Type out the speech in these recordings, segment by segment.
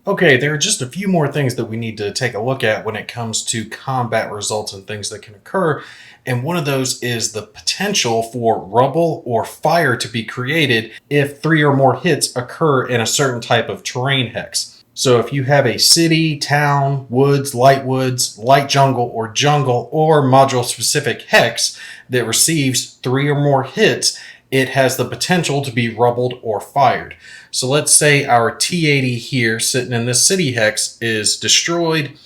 Okay, there are just a few more things that we need to take a look at when it comes to combat results and things that can occur. And one of those is the potential for rubble or fire to be created if 3 or more hits occur in a certain type of terrain hex. So if you have a city, town, woods, light jungle, or module specific hex that receives 3 or more hits, it has the potential to be rubbled or fired. So let's say our T80 here sitting in this city hex is destroyed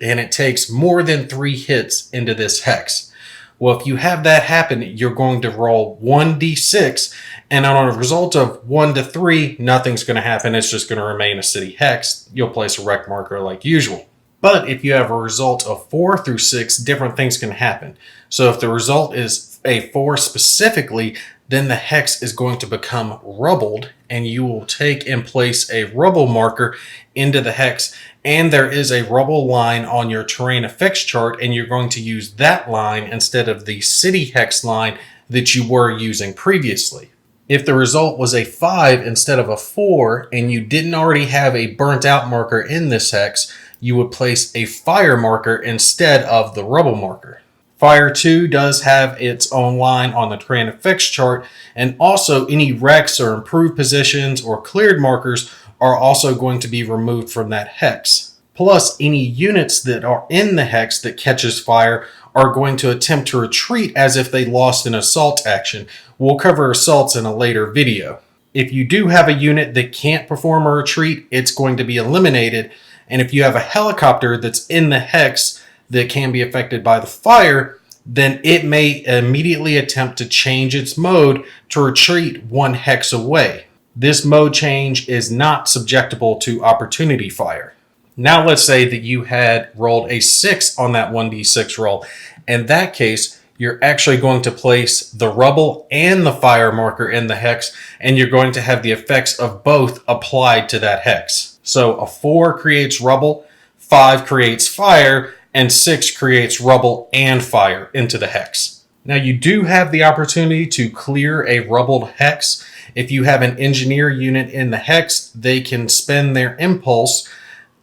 and it takes more than 3 hits into this hex. Well, if you have that happen, you're going to roll 1d6, and on a result of 1 to 3, nothing's going to happen. It's just going to remain a city hex. You'll place a rec marker like usual. But if you have a result of 4 through 6, different things can happen. So if the result is a 4 specifically, then the hex is going to become rubbled, and you will take and place a rubble marker into the hex, and there is a rubble line on your terrain effects chart, and you're going to use that line instead of the city hex line that you were using previously. If the result was a 5 instead of a 4, and you didn't already have a burnt out marker in this hex, you would place a fire marker instead of the rubble marker. Fire 2 does have its own line on the terrain effects chart, and also any wrecks or improved positions or cleared markers are also going to be removed from that hex. Plus, any units that are in the hex that catches fire are going to attempt to retreat as if they lost an assault action. We'll cover assaults in a later video. If you do have a unit that can't perform a retreat, it's going to be eliminated, and if you have a helicopter that's in the hex that can be affected by the fire, then it may immediately attempt to change its mode to retreat 1 hex away. This mode change is not subjectable to opportunity fire. Now let's say that you had rolled a 6 on that 1d6 roll. In that case, you're actually going to place the rubble and the fire marker in the hex, and you're going to have the effects of both applied to that hex. So a 4 creates rubble, 5 creates fire, and 6 creates rubble and fire into the hex. Now you do have the opportunity to clear a rubbled hex. If you have an engineer unit in the hex, they can spend their impulse.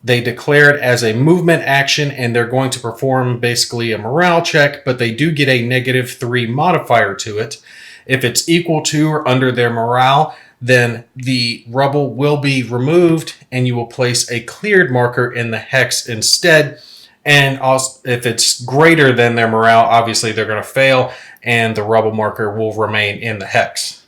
They declare it as a movement action, and they're going to perform basically a morale check, but they do get a -3 modifier to it. If it's equal to or under their morale, then the rubble will be removed, and you will place a cleared marker in the hex instead. And also, if it's greater than their morale, obviously they're going to fail, and the rubble marker will remain in the hex.